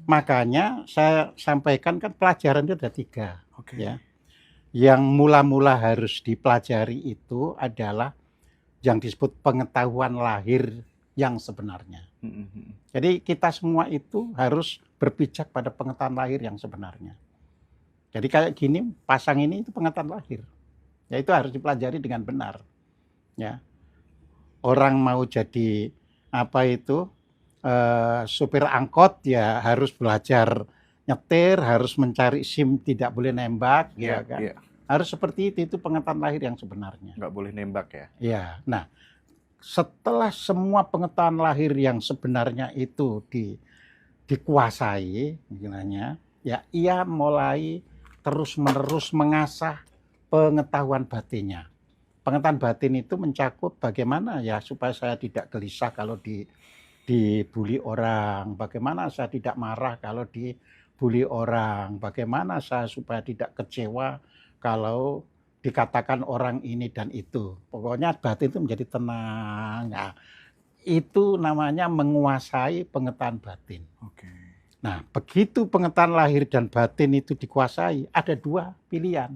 Makanya saya sampaikan kan pelajaran itu ada 3, Oke. ya. Yang mula-mula harus dipelajari itu adalah yang disebut pengetahuan lahir yang sebenarnya. Jadi kita semua itu harus berpijak pada pengetahuan lahir yang sebenarnya. Jadi kayak gini, pasang ini itu pengetahuan lahir. Ya itu harus dipelajari dengan benar. Ya. Orang mau jadi apa itu supir angkot ya harus belajar nyetir, harus mencari SIM, tidak boleh nembak, ya kan. Harus seperti itu pengetahuan lahir yang sebenarnya. Nggak boleh nembak ya? Ya, nah setelah semua pengetahuan lahir yang sebenarnya itu dikuasai, istilahnya, ya ia mulai terus-menerus mengasah pengetahuan batinnya. Pengetahuan batin itu mencakup bagaimana ya supaya saya tidak gelisah kalau dibully orang, bagaimana saya tidak marah kalau dibully orang, bagaimana saya supaya tidak kecewa kalau dikatakan orang ini dan itu. Pokoknya batin itu menjadi tenang. Nah, itu namanya menguasai pengetahuan batin. Oke. Nah, begitu pengetahuan lahir dan batin itu dikuasai, ada 2 pilihan.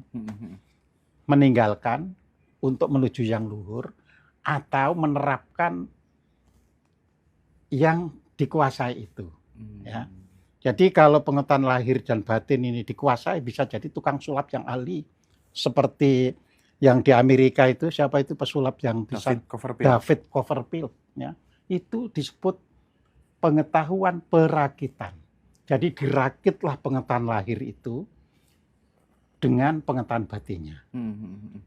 Meninggalkan untuk menuju yang luhur atau menerapkan yang dikuasai itu. Ya. Jadi kalau pengetahuan lahir dan batin ini dikuasai, bisa jadi tukang sulap yang ahli. Seperti yang di Amerika itu, siapa itu pesulap yang bisa? David Copperfield. Ya. Itu disebut pengetahuan perakitan. Jadi dirakitlah pengetahuan lahir itu dengan pengetahuan batinnya.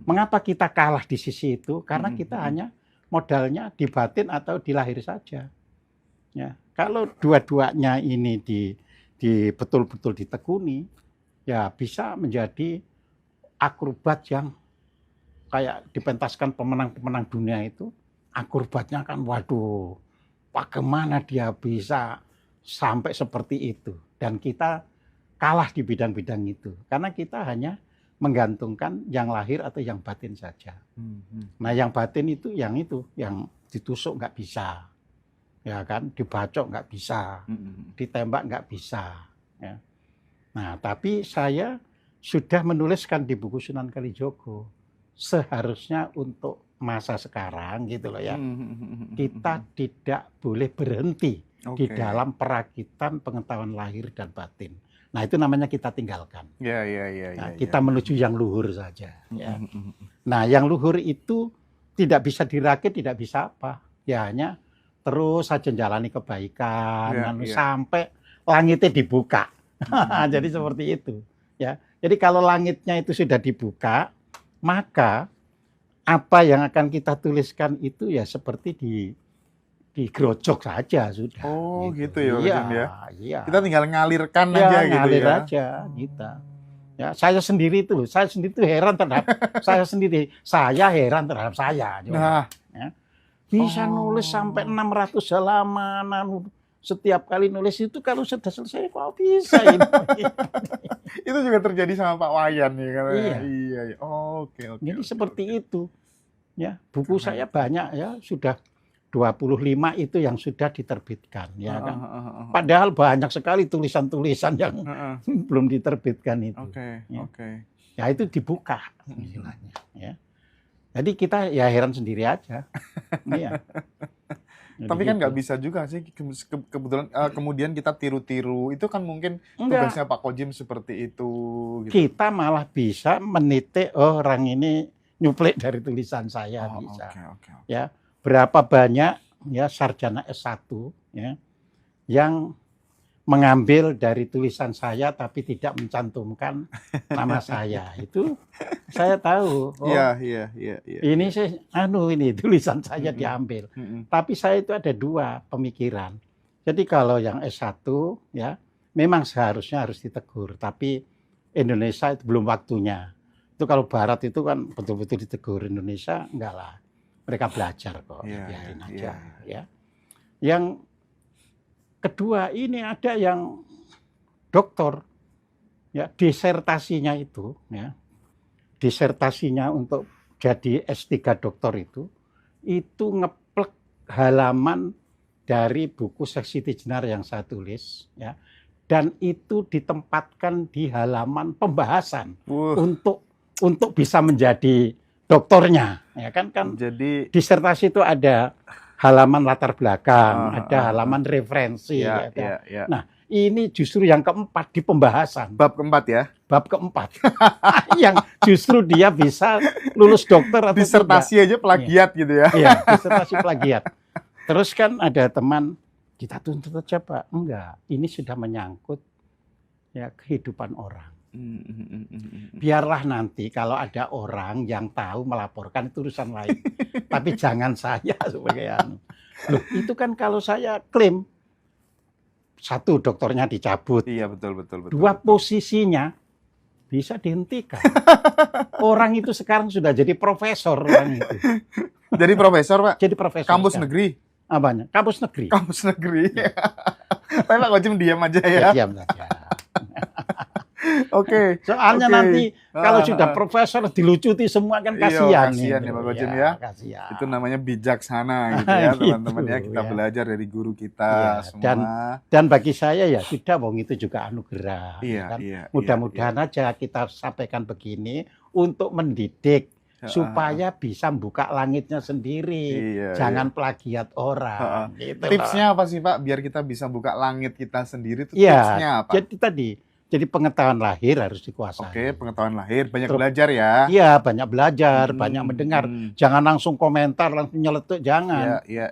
Mengapa kita kalah di sisi itu? Karena kita hanya modalnya di batin atau di lahir saja. Ya, kalau dua-duanya ini betul-betul ditekuni, ya bisa menjadi akrobat yang kayak dipentaskan pemenang-pemenang dunia itu. Akrobatnya kan, waduh, bagaimana dia bisa sampai seperti itu. Dan kita kalah di bidang-bidang itu. Karena kita hanya menggantungkan yang lahir atau yang batin saja. Nah yang batin itu yang ditusuk nggak bisa. Ya kan, dibacok nggak bisa, ditembak nggak bisa. Ya. Nah, tapi saya sudah menuliskan di buku Sunan Kalijogo, seharusnya untuk masa sekarang gitu loh ya, kita tidak boleh berhenti di dalam perakitan pengetahuan lahir dan batin. Nah itu namanya kita tinggalkan. Nah, kita menuju yang luhur saja. Ya. Nah yang luhur itu tidak bisa dirakit, tidak bisa apa, ya hanya terus saja jalani kebaikan sampai langitnya dibuka. Jadi seperti itu. Ya. Jadi kalau langitnya itu sudah dibuka, maka apa yang akan kita tuliskan itu ya seperti digerojok saja sudah. Oh gitu ya Pak Jim ya. Iya. Kita tinggal ngalirkan aja gitu ngalir ya. aja kita. Ya, saya sendiri itu heran terhadap saya sendiri. Saya heran terhadap saya. Nah, ya. Bisa nulis sampai 600 halaman. Setiap kali nulis itu kalau sudah selesai kok bisa ini. Itu juga terjadi sama Pak Wayan ya kan. Iya. Oke. Jadi seperti itu. Ya, buku saya banyak ya, sudah 25 itu yang sudah diterbitkan ya kan. Padahal banyak sekali tulisan-tulisan yang belum diterbitkan itu. Oke. Ya itu dibuka istilahnya ya. Jadi kita ya heran sendiri aja. Iya. Tapi kan nggak bisa juga sih kebetulan kemudian kita tiru-tiru. Itu kan mungkin tugasnya Pak Kojim seperti itu gitu. Kita malah bisa menitik orang ini nyuplik dari tulisan saya bisa. Ya. Berapa banyak ya sarjana S1 ya yang mengambil dari tulisan saya tapi tidak mencantumkan nama saya. Itu saya tahu. Iya. Ini ini tulisan saya diambil. Tapi saya itu ada 2 pemikiran. Jadi kalau yang S1 ya memang seharusnya harus ditegur, tapi Indonesia itu belum waktunya. Itu kalau barat itu kan betul-betul ditegur, Indonesia enggak lah. Mereka belajar kok, biarin aja. Ya. Yang kedua ini ada yang doktor, ya disertasinya itu, ya disertasinya untuk jadi S3 doktor itu ngeplek halaman dari buku Seksi Tijenar yang saya tulis, ya dan itu ditempatkan di halaman pembahasan Wuh, untuk bisa menjadi doktornya, ya kan jadi disertasi itu ada halaman latar belakang, ah, ada ah, ah. halaman referensi, Ya, ya kan. ya, ya. Nah, ini justru yang keempat di pembahasan, Bab keempat ya. bab keempat, yang justru dia bisa lulus dokter atau tidak. Disertasi aja plagiat gitu ya. Iya, disertasi plagiat. Terus kan ada teman, kita tuntut aja Pak. Enggak, ini sudah menyangkut ya kehidupan orang. Biarlah nanti kalau ada orang yang tahu melaporkan itu urusan lain. Tapi jangan saya sebagai anu. Loh, itu kan kalau saya klaim, satu dokternya dicabut, Iya, betul. dua posisinya bisa dihentikan. Orang itu sekarang sudah jadi profesor orang itu. Jadi profesor, Pak. Jadi profesor. Kampus sekarang. negeri. Apanya? Kampus negeri. Kampus negeri. Tapi Pak Kojim diam aja ya. Diam saja. Oke. Soalnya Oke. nanti kalau sudah profesor dilucuti semua kan Iya, kasihan. kasihan itu. ya Pak Kojim ya. Kasihan. Itu namanya bijaksana gitu ya, Gitu, teman-teman ya. Kita ya. belajar dari guru kita Iya, semua. Dan bagi saya ya sudah, wong itu juga anugerah. Iya, kan? iya. Mudah-mudahan aja kita sampaikan begini untuk mendidik supaya bisa buka langitnya sendiri. Iya, Jangan plagiat orang. Gitu loh. Tipsnya apa sih Pak biar kita bisa buka langit kita sendiri itu Iya, tipsnya apa? jadi pengetahuan lahir harus dikuasai. Oke, pengetahuan lahir, banyak Terus- belajar ya. Iya, banyak belajar, banyak mendengar. Hmm. Jangan langsung komentar, langsung nyeletuk, jangan. Iya.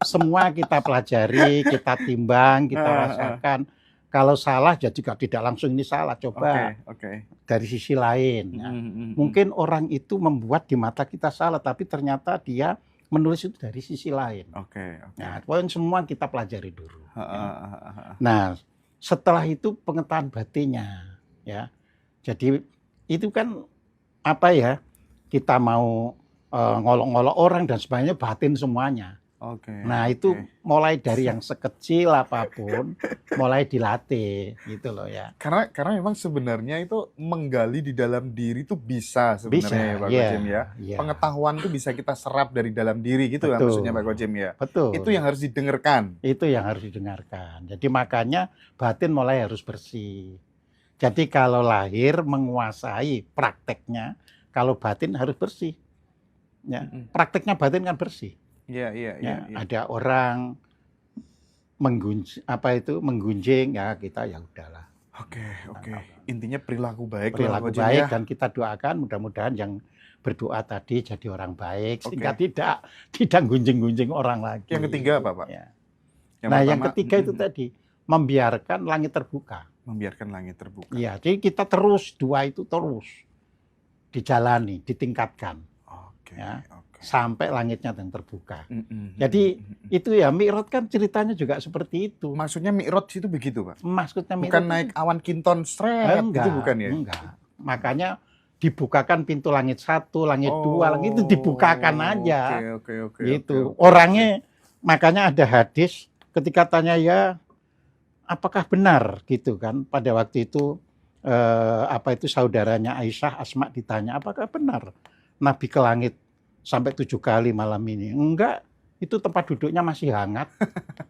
Semua kita pelajari, kita timbang, kita rasakan. Kalau salah ya juga tidak langsung ini salah, coba Oke. dari sisi lain. Ya. Mungkin orang itu membuat di mata kita salah, tapi ternyata dia menulis itu dari sisi lain. Oke. Nah, poin semua kita pelajari dulu. Nah, setelah itu pengetahuan batinnya, ya. Jadi itu kan apa ya? Kita mau ngolok-ngolok orang dan sebagainya, batin semuanya. Oke. Nah, itu mulai dari yang sekecil apapun, mulai dilatih gitu loh ya. Karena memang sebenarnya itu menggali di dalam diri itu bisa sebenarnya ya Pak iya, Kojim ya. iya. Pengetahuan itu bisa kita serap dari dalam diri gitu ya Betul. maksudnya Pak Kojim ya. Betul. Itu yang harus didengarkan. Itu yang harus didengarkan. Jadi makanya batin mulai harus bersih. Jadi kalau lahir menguasai prakteknya, kalau batin harus bersih. Ya, prakteknya batin kan bersih. Iya. Ya, ada orang menggunjing ya kita ya udahlah. Oke. Intinya perilaku baik. Perilaku Pak Kojim baik ya. dan kita doakan mudah-mudahan yang berdoa tadi jadi orang baik Oke. sehingga tidak gunjing-gunjing orang lagi. Yang ketiga apa Pak? Ya. Yang Yang pertama, ketiga itu tadi membiarkan langit terbuka. membiarkan langit terbuka. Iya, jadi kita dua itu terus dijalani, ditingkatkan Oke. sampai langitnya yang terbuka. Jadi itu ya Mi'raj kan ceritanya juga seperti itu. Maksudnya Mi'raj itu begitu Pak? Maksudnya Bukan Mi'raj naik awan kinton seret enggak, gitu bukan ya? Enggak. Makanya dibukakan pintu langit 1, langit 2, langit itu dibukakan aja. Oke. Gitu. Orangnya makanya ada hadis ketika tanya ya apakah benar gitu kan pada waktu itu saudaranya Aisyah Asma ditanya apakah benar Nabi ke langit sampai 7 kali malam ini. Enggak, itu tempat duduknya masih hangat.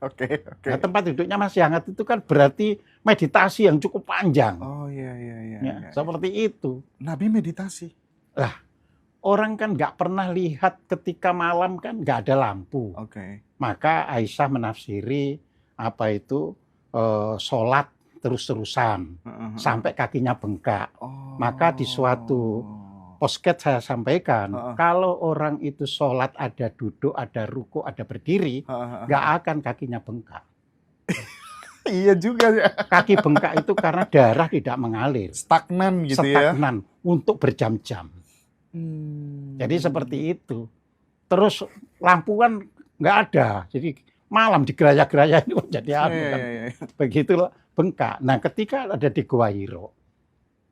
Oke. Nah, tempat duduknya masih hangat itu kan berarti meditasi yang cukup panjang. Oh iya. Ya, seperti itu. Nabi meditasi. Orang kan nggak pernah lihat ketika malam kan nggak ada lampu. Oke. Maka Aisyah menafsiri sholat terus-terusan sampai kakinya bengkak. Maka di suatu posket saya sampaikan, kalau orang itu sholat ada duduk, ada ruku, ada berdiri, nggak akan kakinya bengkak. Iya juga ya. Kaki bengkak itu karena darah tidak mengalir. Stagnan gitu ya. Stagnan untuk berjam-jam. Jadi seperti itu. Terus lampu kan nggak ada. Jadi malam digeraya-geraya ini jadi kan. Begitulah bengkak. Nah ketika ada di Gua Hiro,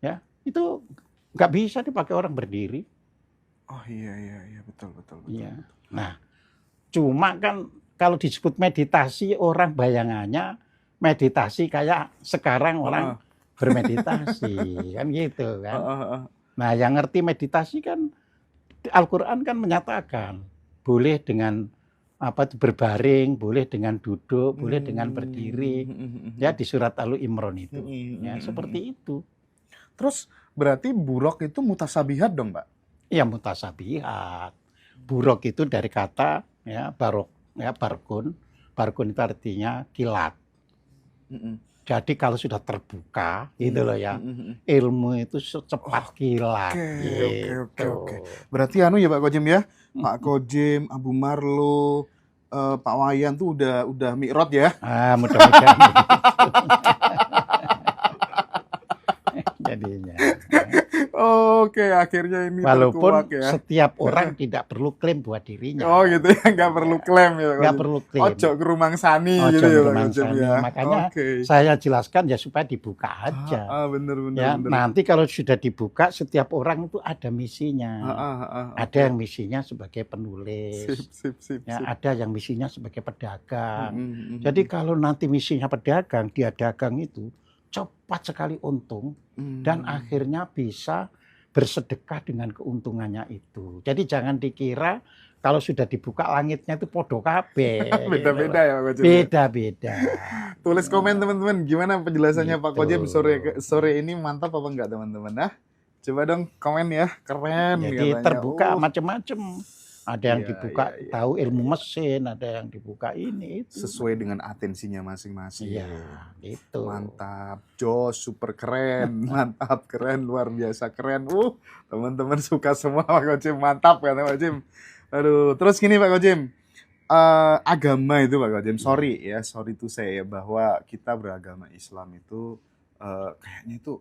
ya itu nggak bisa dipakai orang berdiri. Oh iya betul. Iya. Nah, cuma kan kalau disebut meditasi orang bayangannya meditasi kayak sekarang orang bermeditasi kan gitu kan. Nah, yang ngerti meditasi kan Al-Qur'an kan menyatakan boleh dengan apa itu berbaring, boleh dengan duduk, boleh dengan berdiri. Ya di surat Al-Imran itu. Ya seperti itu. Terus berarti buruk itu mutasabihat dong, Pak? Ya mutasabihat. Buruk itu dari kata ya barok ya barkun. Barkun itu artinya kilat. Jadi kalau sudah terbuka gitu loh ya, ilmu itu secepat kilat. Oke. Berarti anu ya Pak Kojim ya, Pak Kojim, Abu Marlo, Pak Wayan tuh udah mi'raj ya. Mudah-mudahan jadinya. Oke, akhirnya ini Walaupun terkuak ya. setiap orang tidak perlu klaim buat dirinya. Oh gitu ya, nggak perlu klaim ya. Nggak perlu klaim. Ojo kerumangsani Ojo gitu ya Pak kerumangsani. Kojim ya. Makanya saya jelaskan ya supaya dibuka aja. Bener. Ya, nanti kalau sudah dibuka, setiap orang itu ada misinya. Ada yang misinya sebagai penulis. Ya, ada yang misinya sebagai pedagang. Jadi kalau nanti misinya pedagang, dia dagang itu cepat sekali untung dan akhirnya bisa bersedekah dengan keuntungannya itu. Jadi jangan dikira kalau sudah dibuka langitnya itu podo kabeh. Beda-beda ya Pak Kojim. Beda-beda. Tulis komen teman-teman, gimana penjelasannya Pak Kojim sore ini, mantap apa enggak teman-teman? Nah, coba dong komen ya, keren. Jadi katanya. terbuka macam-macam. Ada yang dibuka tahu ilmu mesin, ada yang dibuka ini itu. Sesuai dengan atensinya masing-masing. Iya, gitu. Mantap, jos, super keren, mantap, keren, luar biasa keren. Teman-teman suka semua Pak Kojim, mantap kan Pak Kojim. Aduh, terus gini Pak Kojim, agama itu Pak Kojim, sorry to say ya, bahwa kita beragama Islam itu kayaknya itu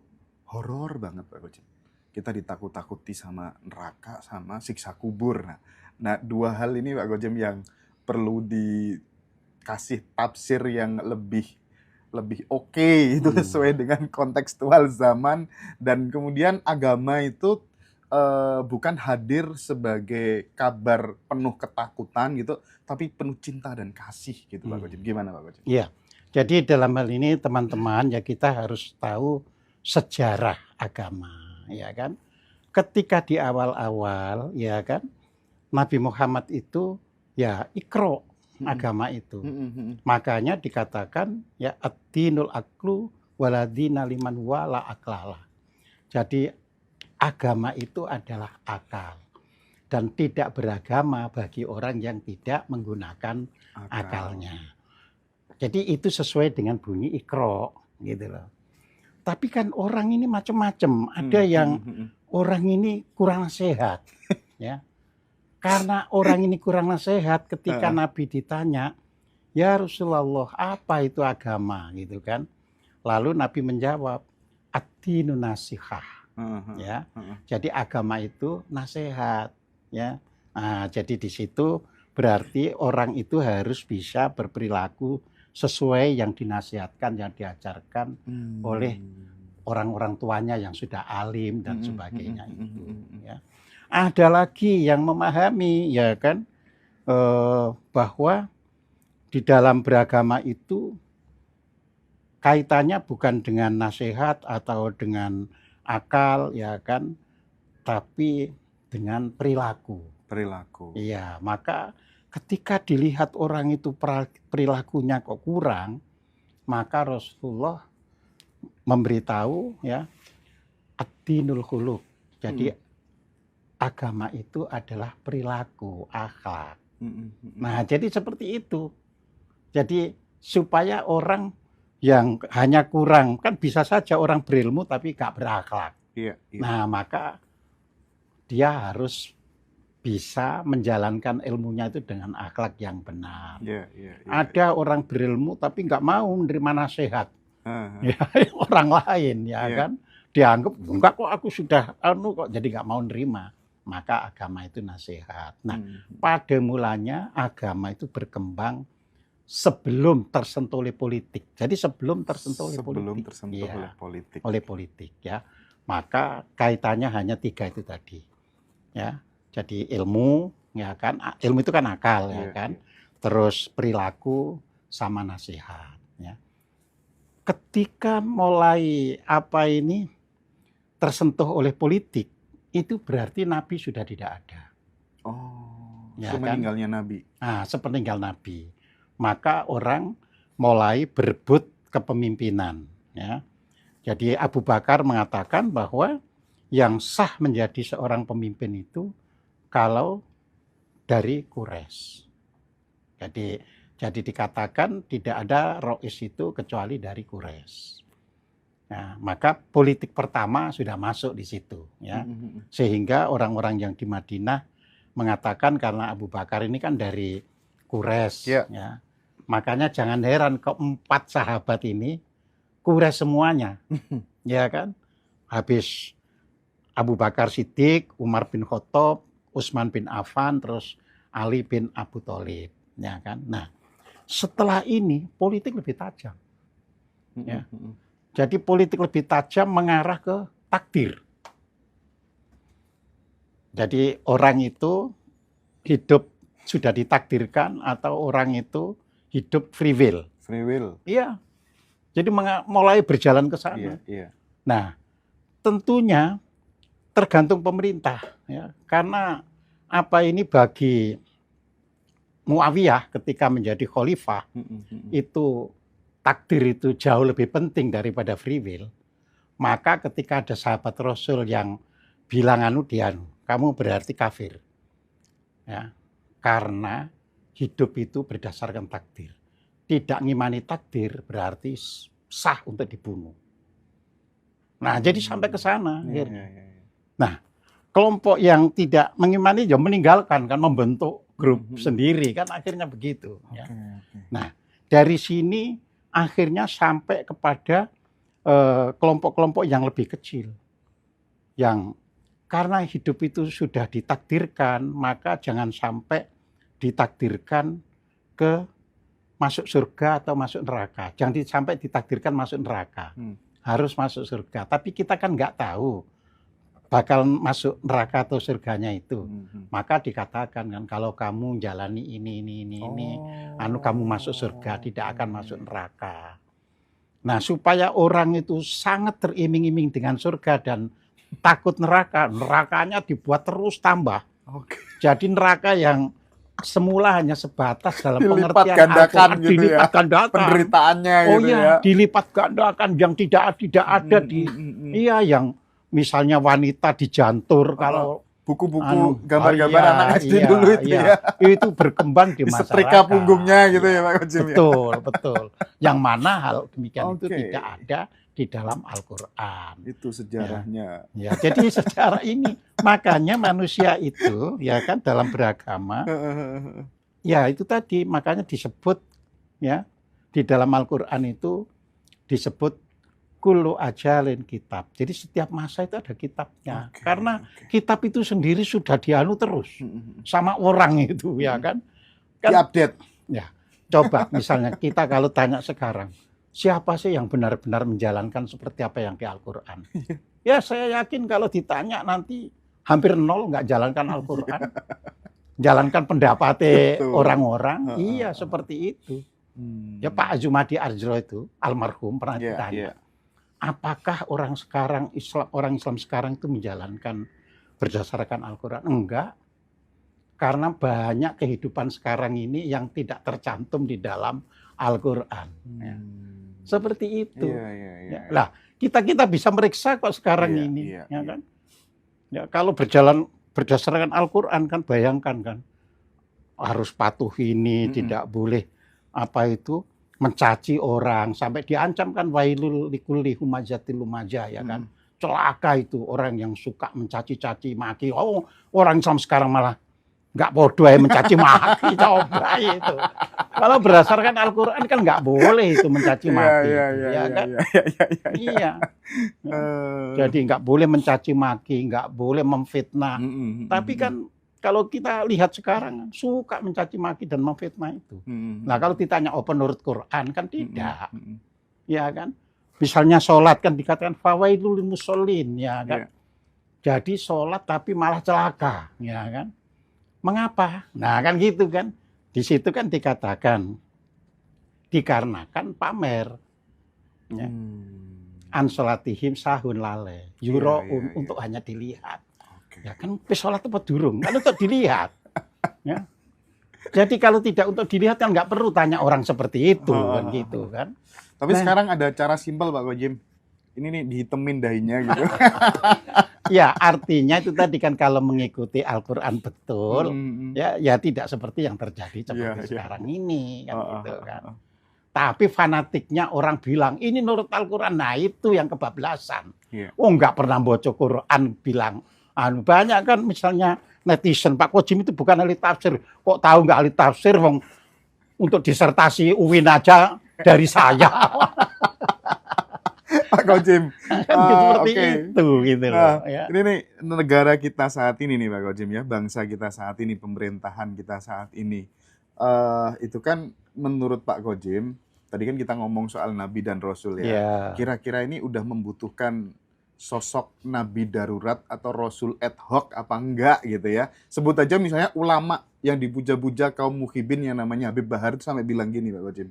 horor banget Pak Kojim. Kita ditakut-takuti sama neraka, sama siksa kubur. Nah, dua hal ini Pak Kojim yang perlu dikasih tafsir yang lebih oke, itu sesuai dengan kontekstual zaman. Dan kemudian agama itu bukan hadir sebagai kabar penuh ketakutan gitu, tapi penuh cinta dan kasih gitu Pak Kojim. Gimana Pak Kojim? Iya, jadi dalam hal ini teman-teman ya kita harus tahu sejarah agama, ya kan? Ketika di awal-awal, ya kan, Nabi Muhammad itu ya ikro agama itu. Makanya dikatakan ya ad-dinul aklu waladina liman wala aklala. Jadi agama itu adalah akal dan tidak beragama bagi orang yang tidak menggunakan akalnya. Jadi itu sesuai dengan bunyi ikro gitu loh. Tapi kan orang ini macam-macam. Ada yang orang ini kurang sehat, ya. Karena orang ini kurang nasihat, ketika Nabi ditanya, ya Rasulullah, apa itu agama, gitu kan? Lalu Nabi menjawab, ad-dinu nasihah, ya. Jadi agama itu nasihat, ya. Nah, jadi di situ berarti orang itu harus bisa berperilaku sesuai yang dinasihatkan, yang diajarkan oleh orang-orang tuanya yang sudah alim dan sebagainya itu, ya. Ada lagi yang memahami ya kan bahwa di dalam beragama itu kaitannya bukan dengan nasihat atau dengan akal ya kan, tapi dengan perilaku. Iya, maka ketika dilihat orang itu perilakunya kok kurang, maka Rasulullah memberitahu ya ad-dinul khuluq. Jadi agama itu adalah perilaku, akhlak. Nah, jadi seperti itu. Jadi supaya orang yang hanya kurang, kan bisa saja orang berilmu tapi gak berakhlak. Nah, maka dia harus bisa menjalankan ilmunya itu dengan akhlak yang benar. Ada orang berilmu tapi gak mau menerima nasihat. Ya, orang lain ya kan. Dianggap, enggak kok aku sudah kok jadi gak mau nerima. Maka agama itu nasihat. Nah, pada mulanya agama itu berkembang sebelum tersentuh oleh politik. Jadi sebelum tersentuh oleh politik, ya. Maka kaitannya hanya 3 itu tadi. Ya. Jadi ilmu, ya kan? Ilmu itu kan akal, ya kan? Terus perilaku sama nasihat, ya. Ketika mulai tersentuh oleh politik, itu berarti Nabi sudah tidak ada. Ya kan? Semeninggalnya Nabi. Sepeninggal Nabi. Maka orang mulai berebut kepemimpinan. Ya. Jadi Abu Bakar mengatakan bahwa yang sah menjadi seorang pemimpin itu kalau dari Quraisy. Jadi dikatakan tidak ada Rois itu kecuali dari Quraisy. Nah, maka politik pertama sudah masuk di situ, ya. Sehingga orang-orang yang di Madinah mengatakan karena Abu Bakar ini kan dari Quraisy, ya. Makanya jangan heran keempat sahabat ini Quraisy semuanya, ya kan. Habis Abu Bakar Siddiq, Umar bin Khattab, Utsman bin Affan, terus Ali bin Abu Thalib, ya kan. Nah, setelah ini politik lebih tajam, ya. Jadi politik lebih tajam mengarah ke takdir. Jadi orang itu hidup sudah ditakdirkan atau orang itu hidup free will. Free will. Iya. Jadi mulai berjalan ke sana. Iya. Nah, tentunya tergantung pemerintah, ya. Karena apa ini bagi Muawiyah ketika menjadi khalifah itu takdir itu jauh lebih penting daripada free will. Maka ketika ada sahabat Rasul yang bilang kamu berarti kafir. Ya. Karena hidup itu berdasarkan takdir. Tidak ngimani takdir berarti sah untuk dibunuh. Nah, jadi sampai ke sana akhirnya. Nah, kelompok yang tidak mengimani ya meninggalkan, kan membentuk grup sendiri, kan akhirnya begitu. Ya. Nah, dari sini akhirnya sampai kepada kelompok-kelompok yang lebih kecil. Yang karena hidup itu sudah ditakdirkan, maka jangan sampai ditakdirkan ke masuk surga atau masuk neraka. Jangan sampai ditakdirkan masuk neraka. Harus masuk surga. Tapi kita kan nggak tahu bakal masuk neraka atau surganya itu. Maka dikatakan kan kalau kamu jalani ini, kamu masuk surga, tidak akan masuk neraka. Nah, supaya orang itu sangat teriming-iming dengan surga dan takut neraka, nerakanya dibuat terus tambah. Jadi neraka yang semula hanya sebatas dalam pengertian gandakan gitu dilipat gandakan penderitaannya gitu ya. Dilipat gandakan yang tidak ada di yang misalnya wanita dijantur kalau buku-buku gambar-gambar anak SD dulu itu ya. Itu berkembang di masyarakat. Setrika punggungnya gitu ya Pak Kojim. Betul. Yang mana hal demikian itu tidak ada di dalam Al-Qur'an. Itu sejarahnya. Ya, jadi sejarah ini makanya manusia itu ya kan dalam beragama ya itu tadi makanya disebut ya di dalam Al-Qur'an itu disebut kullu ajalin kitab. Jadi setiap masa itu ada kitabnya. Karena kitab itu sendiri sudah dianu terus sama orang itu ya kan. Diupdate. Ya. Coba misalnya kita kalau tanya sekarang, siapa sih yang benar-benar menjalankan seperti apa yang di Al-Qur'an? Ya saya yakin kalau ditanya nanti hampir nol nggak jalankan Al-Qur'an. Jalankan pendapat orang-orang. Iya seperti itu. Ya Pak Azumadi Arjo itu almarhum pernah ditanya. Apakah orang Islam sekarang itu menjalankan berdasarkan Al-Qur'an? Enggak. Karena banyak kehidupan sekarang ini yang tidak tercantum di dalam Al-Qur'an. Ya. Seperti itu. Ya. Lah, kita bisa meriksa kok sekarang ini, ya kan? Ya, kalau berjalan berdasarkan Al-Qur'an kan bayangkan kan harus patuh ini, tidak boleh mencaci orang sampai diancam kan wailul likulli humazatil lumazah ya kan. Celaka itu orang yang suka mencaci-caci maki. Oh, orang Islam sekarang malah nggak bodoh ya mencaci maki, coba itu. Kalau berdasarkan Al-Qur'an kan nggak boleh itu mencaci maki. Iya. Jadi nggak boleh mencaci maki, nggak boleh memfitnah. Tapi kan kalau kita lihat sekarang suka mencaci maki dan memfitnah itu. Nah kalau ditanya menurut Quran kan tidak, ya kan? Misalnya sholat kan dikatakan fawailul lil musholin, ya kan? Jadi sholat tapi malah celaka, ya kan? Mengapa? Nah kan gitu kan? Di situ kan dikatakan dikarenakan pamer, ya. An sholatihim sahun lale, yuroun untuk hanya dilihat. Ya kan sholat apa durung? Kan untuk dilihat. Ya. Jadi kalau tidak untuk dilihat kan nggak perlu tanya orang seperti itu kan gitu kan. Tapi sekarang ada cara simpel Pak Kojim. Ini nih dihitemin dahinya gitu. Ya artinya itu tadi kan kalau mengikuti Al-Quran betul, ya tidak seperti yang terjadi seperti sekarang ini kan gitu kan. Tapi fanatiknya orang bilang ini nurut Al-Quran, nah itu yang kebablasan. Oh nggak pernah baca Quran bilang, banyak kan misalnya netizen Pak Kojim itu bukan ahli tafsir, kok tahu nggak ahli tafsir, wong untuk disertasi UIN aja dari saya. Pak Kojim. Seperti itu gitu loh. Ya. Ini nih negara kita saat ini nih Pak Kojim ya, bangsa kita saat ini, pemerintahan kita saat ini. Itu kan menurut Pak Kojim, tadi kan kita ngomong soal Nabi dan Rasul ya. Kira-kira ini udah membutuhkan sosok Nabi darurat atau Rasul ad hoc apa enggak gitu ya. Sebut aja misalnya ulama yang dipuja-puja kaum muhibin yang namanya Habib Bahar itu sampai bilang gini Pak Kojim.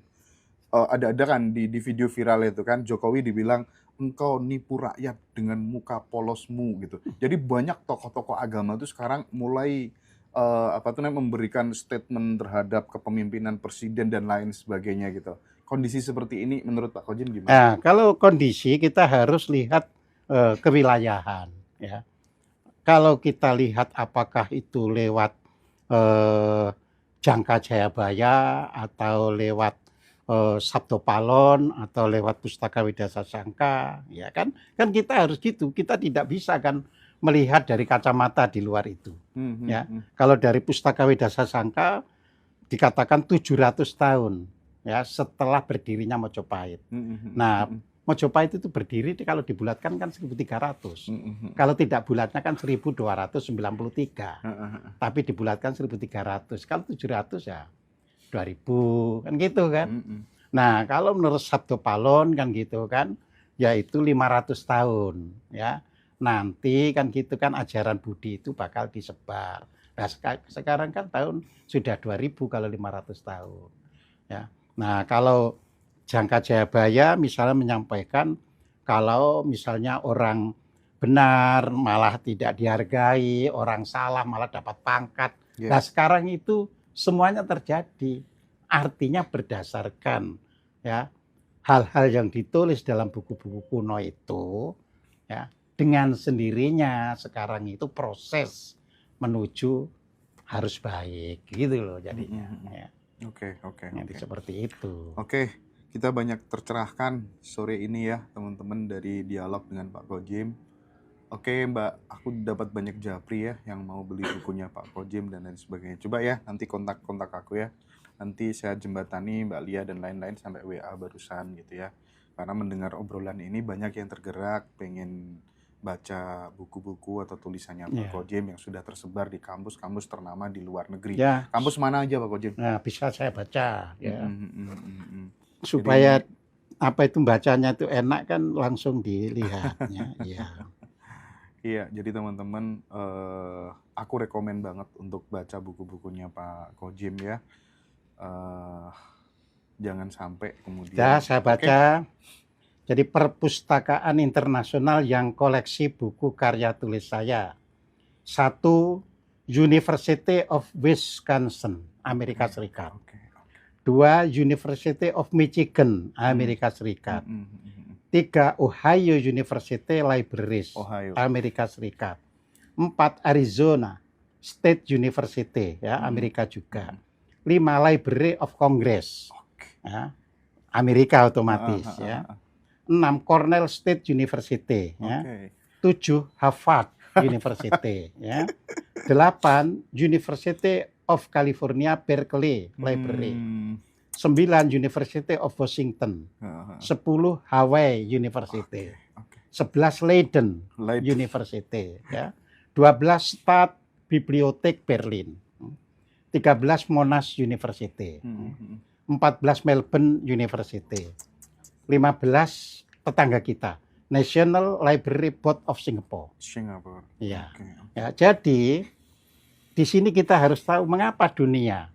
Ada kan di video viral itu kan Jokowi dibilang engkau nipu rakyat dengan muka polosmu gitu. Jadi banyak tokoh-tokoh agama itu sekarang mulai memberikan statement terhadap kepemimpinan presiden dan lain sebagainya gitu. Kondisi seperti ini menurut Pak Kojim gimana? Nah, kalau kondisi kita harus lihat kewilayahan ya. Kalau kita lihat apakah itu lewat Jangka Jayabaya atau lewat Sabdo Palon atau lewat Pustaka Widasa Sangka, ya kan kita harus gitu. Kita tidak bisa kan melihat dari kacamata di luar itu. Ya, kalau dari Pustaka Widasa Sangka dikatakan 700 tahun ya setelah berdirinya Mojopahit. Nah, Mojopahit itu berdiri kalau dibulatkan kan 1.300. Kalau tidak bulatnya kan 1.293. Tapi dibulatkan 1.300. Kalau 700 ya 2000 kan gitu kan. Nah, kalau menurut Sabdo Palon kan gitu kan, yaitu 500 tahun ya. Nanti kan gitu kan ajaran Budi itu bakal disebar. Nah, sekarang kan tahun sudah 2000 kalau 500 tahun. Ya. Nah, kalau Jangka Jayabaya misalnya menyampaikan kalau misalnya orang benar malah tidak dihargai, orang salah malah dapat pangkat. Nah, sekarang itu semuanya terjadi, artinya berdasarkan ya hal-hal yang ditulis dalam buku-buku kuno itu ya dengan sendirinya sekarang itu proses menuju harus baik gitu loh jadinya. Ya. Oke. Seperti itu. Oke, kita banyak tercerahkan sore ini ya teman-teman dari dialog dengan Pak Kojim. Oke Mbak, aku dapat banyak japri ya yang mau beli bukunya Pak Kojim dan lain sebagainya. Coba ya nanti kontak aku ya. Nanti saya jembatani Mbak Lia dan lain-lain sampai WA barusan gitu ya. Karena mendengar obrolan ini banyak yang tergerak pengen baca buku-buku atau tulisannya Pak Kojim yang sudah tersebar di kampus-kampus ternama di luar negeri. Kampus mana aja Pak Kojim? Nah, bisa saya baca ya. Supaya apa itu bacanya itu enak kan langsung dilihatnya. Iya, jadi teman-teman, aku rekomen banget untuk baca buku-bukunya Pak Kojim ya. Jangan sampai kemudian. Ya, saya baca. Jadi Perpustakaan Internasional yang koleksi buku karya tulis saya. 1. University of Wisconsin, Amerika Serikat. 2. University of Michigan, Amerika Serikat. 3. Ohio University Libraries, Amerika Serikat. 4. Arizona State University, ya, Amerika juga. 5. Library of Congress, ya, Amerika otomatis. Ya. 6. Cornell State University. Ya. 7. Harvard University. Ya. 8. University of California Berkeley Library. 9. University of Washington. 10. Hawaii University. 11. Leiden University. Ya. 12. Stadt Bibliothek Berlin. 13. Monash University. 14. Melbourne University. 15. Tetangga kita, National Library Board of Singapore. Ya. Ya, jadi di sini kita harus tahu mengapa dunia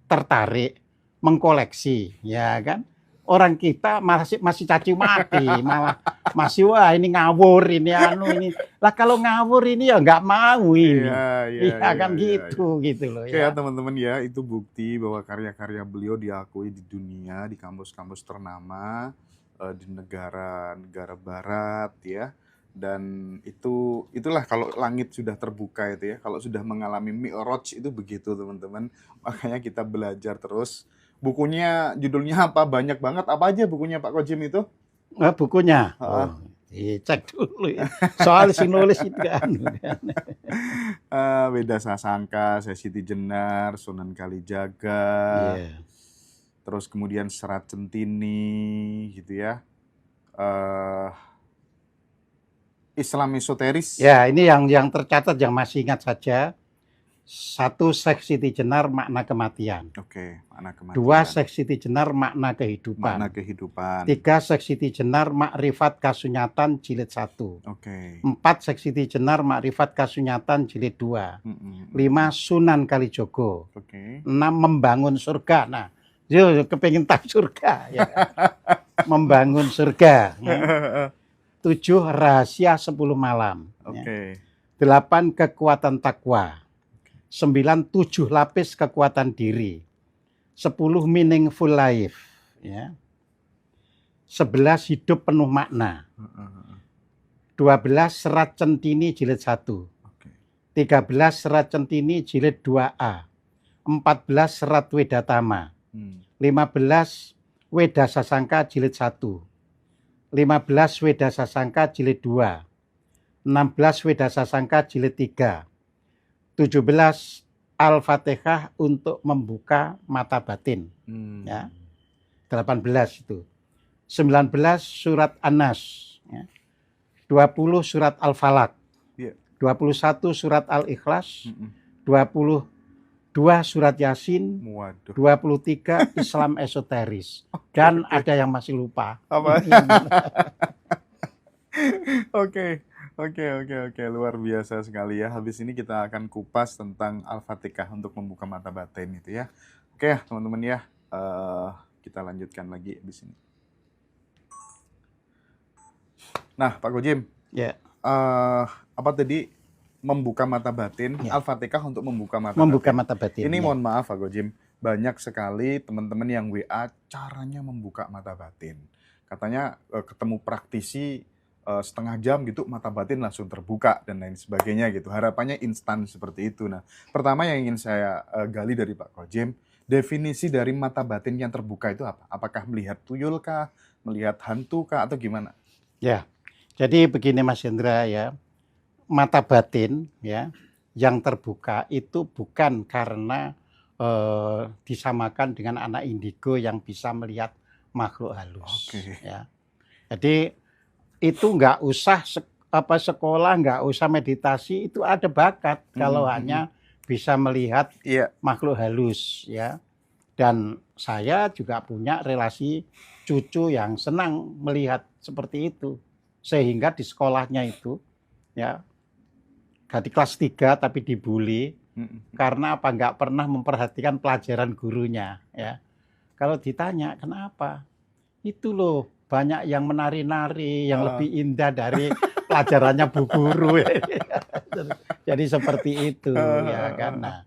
tertarik mengkoleksi, ya kan? Orang kita masih caci maki, malah masih wah ini ngawur ini anu ini. Lah kalau ngawur ini ya nggak mau ini. Iya kan gitu loh Oke ya ya. teman-teman ya, itu bukti bahwa karya-karya beliau diakui di dunia, di kampus-kampus ternama, di negara-negara barat ya. Dan itulah kalau langit sudah terbuka itu ya, kalau sudah mengalami mi'raj itu begitu teman-teman. Makanya kita belajar terus. Bukunya judulnya apa? Banyak banget. Apa aja bukunya Pak Kojim itu? Bukunya. Heeh. Oh, cek dulu ya. Soal si nulis itu kan. Weda Sasangka, Sesi Jenar, Sunan Kalijaga, Iya. terus kemudian Serat Centini gitu ya. Islam esoteris. Ya, ini yang tercatat yang masih ingat saja. 1 Seksi Jenar makna kematian. Oke, makna kematian. 2 Seksi Jenar makna kehidupan. Makna kehidupan. 3 Seksi Jenar makrifat kasunyatan jilid 1. Oke. 4 Seksi Jenar makrifat kasunyatan jilid 2. 5 Mm-mm. Sunan Kalijogo. Oke. 6 membangun surga. Nah, yo kepengin tak surga ya. Membangun surga. Ya. 7 rahasia 10 malam. Ya. Oke. 8 kekuatan takwa. 9 7 lapis kekuatan diri. 10 meaningful life. Ya. 11 hidup penuh makna. 12 Serat Centini jilid 1. Oke. 13 Serat Centini jilid 2A. 14 Serat Wedatama. 15 Weda Sasangka jilid 1. 15 Weda Sasangka jilid 2. 16 Weda Sasangka jilid 3. 17 Al-Fatihah untuk membuka mata batin. Ya. 18 itu. 19 surat An-Nas. Ya. 20 surat Al-Falaq. Iya. 21 surat Al-Ikhlas. 22 surat Yasin. Waduh. 23 Islam esoteris. Dan ada yang masih lupa. Apa? Oke, luar biasa sekali ya. Habis ini kita akan kupas tentang Al-Fatihah untuk membuka mata batin itu ya. Oke ya teman-teman ya, kita lanjutkan lagi di sini. Nah Pak Kojim, Ya. Apa tadi membuka mata batin, Ya. Al-Fatihah untuk membuka mata Membuka batin. mata batin. Ini ya. mohon maaf Pak Kojim, banyak sekali teman-teman yang WA caranya membuka mata batin. Katanya ketemu praktisi setengah jam gitu mata batin langsung terbuka dan lain sebagainya gitu. Harapannya instan seperti itu. Nah, pertama yang ingin saya gali dari Pak Kojim, definisi dari mata batin yang terbuka itu apa? Apakah melihat tuyul kah, melihat hantu kah atau gimana? Ya. Jadi begini Mas Hendra ya. Mata batin ya yang terbuka itu bukan karena disamakan dengan anak indigo yang bisa melihat makhluk halus. Oke. Ya. Jadi itu nggak usah sekolah, nggak usah meditasi, itu ada bakat kalau hanya bisa melihat Iya. makhluk halus ya. Dan saya juga punya relasi cucu yang senang melihat seperti itu, sehingga di sekolahnya itu ya di kelas 3 tapi dibully karena apa, nggak pernah memperhatikan pelajaran gurunya ya. Kalau ditanya kenapa, itu loh banyak yang menari-nari yang lebih indah dari pelajarannya bu guru. Jadi seperti itu ya kan. Nah,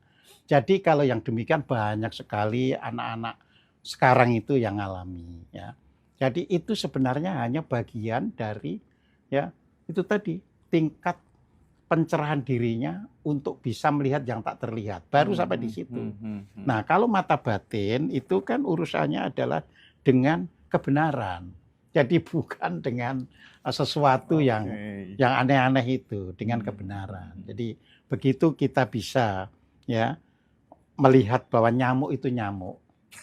jadi kalau yang demikian banyak sekali anak-anak sekarang itu yang alami ya. Jadi itu sebenarnya hanya bagian dari ya itu tadi tingkat pencerahan dirinya untuk bisa melihat yang tak terlihat. Baru sampai di situ. Nah, kalau mata batin itu kan urusannya adalah dengan kebenaran. Jadi bukan dengan sesuatu yang aneh-aneh itu, dengan kebenaran. Jadi begitu kita bisa ya melihat bahwa nyamuk itu nyamuk,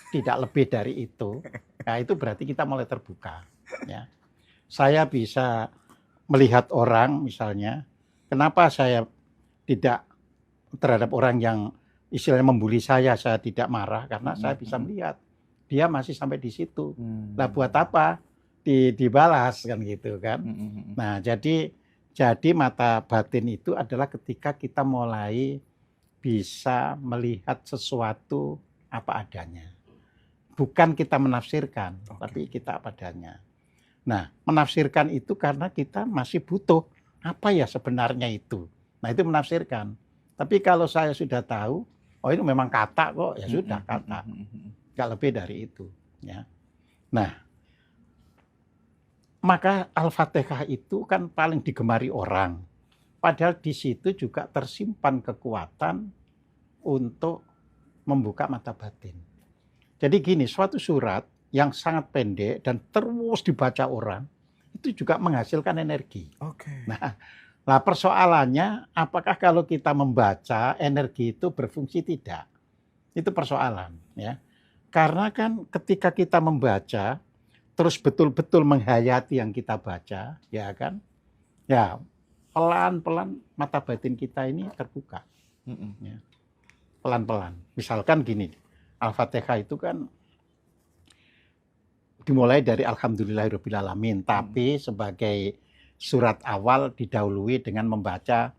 tidak lebih dari itu. Nah, itu berarti kita mulai terbuka ya. Saya bisa melihat orang misalnya, kenapa saya tidak terhadap orang yang istilahnya membuli saya tidak marah karena saya bisa melihat dia masih sampai di situ. Lah buat apa dibalas kan gitu kan. Nah, jadi mata batin itu adalah ketika kita mulai bisa melihat sesuatu apa adanya. Bukan kita menafsirkan, tapi kita apa adanya. Nah, menafsirkan itu karena kita masih butuh apa ya sebenarnya itu. Nah, itu menafsirkan. Tapi kalau saya sudah tahu, oh ini memang kata kok, ya sudah kata. Nggak lebih dari itu. Ya. Nah, maka Al-Fatihah itu kan paling digemari orang. Padahal di situ juga tersimpan kekuatan untuk membuka mata batin. Jadi gini, suatu surat yang sangat pendek dan terus dibaca orang, itu juga menghasilkan energi. Oke. Nah, persoalannya apakah kalau kita membaca energi itu berfungsi tidak? Itu persoalan, ya. Karena kan ketika kita membaca terus betul-betul menghayati yang kita baca, ya kan? Ya, pelan-pelan mata batin kita ini terbuka. Ya. Pelan-pelan. Misalkan gini, Al-Fatihah itu kan dimulai dari Alhamdulillahirrabbilalamin, tapi sebagai surat awal didahului dengan membaca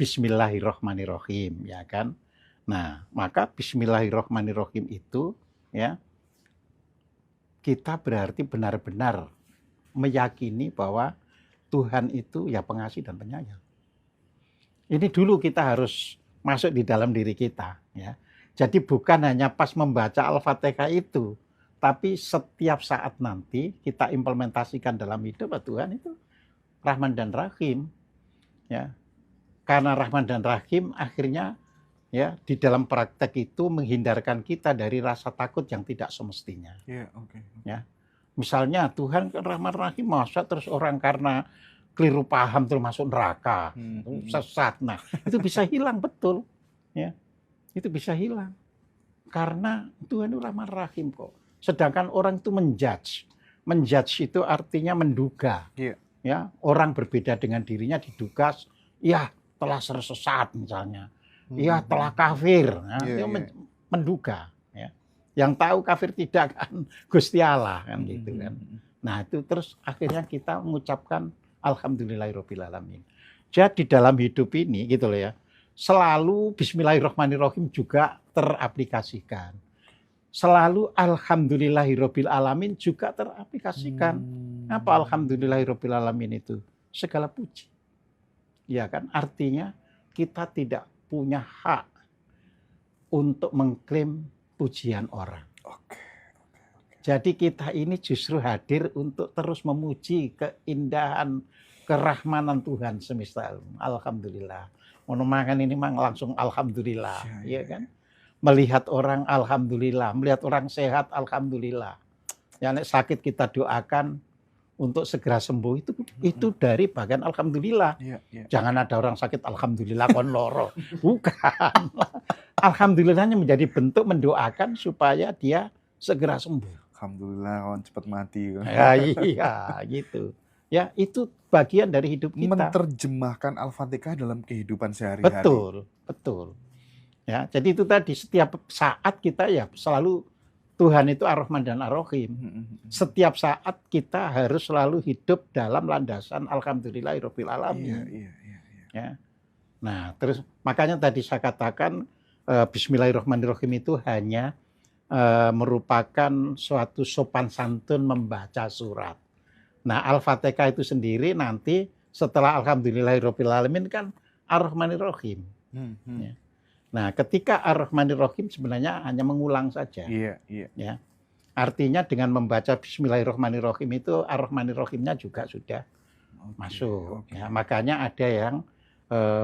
Bismillahirrahmanirrahim, ya kan? Nah, maka Bismillahirrahmanirrahim itu, ya, kita berarti benar-benar meyakini bahwa Tuhan itu ya pengasih dan penyayang. Ini dulu kita harus masuk di dalam diri kita, ya. Jadi bukan hanya pas membaca Al-Fatihah itu, tapi setiap saat nanti kita implementasikan dalam hidup, Tuhan itu Rahman dan Rahim, ya. Karena Rahman dan Rahim akhirnya ya di dalam praktek itu menghindarkan kita dari rasa takut yang tidak semestinya. Ya. Misalnya Tuhan kan Rahman Rahim, masa terus orang karena keliru paham terus masuk neraka, sesat. Nah, itu bisa hilang betul, ya. Itu bisa hilang. Karena Tuhan itu Rahman Rahim kok. Sedangkan orang itu menjudge. Menjudge itu artinya menduga. Ya, orang berbeda dengan dirinya diduga, ya telah tersesat misalnya. Ya telah kafir. Nah, itu menduga. Ya. Yang tahu kafir tidak kan Gusti Allah kan gitu kan. Nah, itu terus akhirnya kita mengucapkan Alhamdulillahirrabbilalamin. Jadi dalam hidup ini gitu loh ya. Selalu Bismillahirrahmanirrahim juga teraplikasikan. Selalu Alhamdulillahirrabbilalamin juga teraplikasikan. Apa Alhamdulillahirrabbilalamin itu? Segala puji. Ya kan? Artinya kita tidak punya hak untuk mengklaim pujian orang. Jadi kita ini justru hadir untuk terus memuji keindahan, kerahmanan Tuhan semesta. Alhamdulillah. Mau makan ini mang langsung alhamdulillah, ya kan? Melihat orang alhamdulillah, melihat orang sehat alhamdulillah. Yang sakit kita doakan untuk segera sembuh, itu dari bagian alhamdulillah. Jangan ada orang sakit alhamdulillah kon loro. Bukan. Alhamdulillahnya menjadi bentuk mendoakan supaya dia segera sembuh. Alhamdulillah kon cepat mati. Ya, iya, gitu. Ya, itu bagian dari hidup kita. Menerjemahkan Al-Fatihah dalam kehidupan sehari-hari. Betul. Ya, jadi itu tadi setiap saat kita ya selalu Tuhan itu Ar-Rahman dan Ar-Rahim. Setiap saat kita harus selalu hidup dalam landasan Alhamdulillahirrabbilalamin. Ya. Nah, terus makanya tadi saya katakan Bismillahirrahmanirrahim itu hanya merupakan suatu sopan santun membaca surat. Nah, Al-Fatihah itu sendiri nanti setelah Alhamdulillahirrabbilalamin kan Ar-Rahmanirrahim. Ya. Nah, ketika Ar-Rahmanirrahim sebenarnya hanya mengulang saja. Ya. Artinya dengan membaca Bismillahirrahmanirrahim itu Ar-Rahmanirrahimnya juga sudah masuk. Ya, makanya ada yang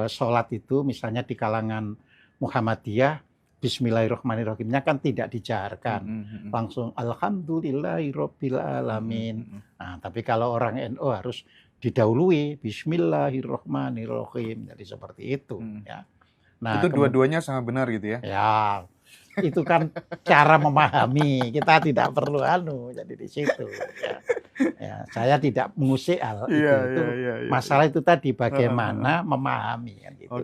sholat itu misalnya di kalangan Muhammadiyah Bismillahirrahmanirrahimnya kan tidak dijaharkan. Langsung Alhamdulillahirrabbilalamin. Nah, tapi kalau orang NU harus didahului Bismillahirrahmanirrahim. Jadi seperti itu. Ya. Nah, itu dua-duanya sangat benar gitu ya? Ya, itu kan cara memahami. Kita tidak perlu jadi di situ. Ya, saya tidak mengusik hal itu. Masalah itu tadi bagaimana memahami kan gitu.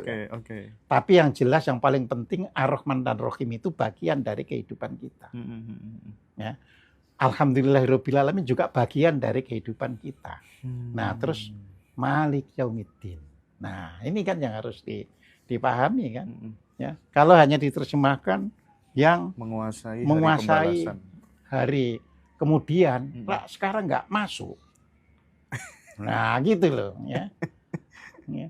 Tapi yang jelas yang paling penting Ar-Rahman dan Rahim itu bagian dari kehidupan kita. Ya. Alhamdulillahirrabbilalamin juga bagian dari kehidupan kita. Nah, terus Malik Yaumiddin. Nah, ini kan yang harus dipahami kan. Ya. Kalau hanya diterjemahkan yang menguasai hari kemudian, sekarang nggak masuk. Nah, gitu loh ya. Ya.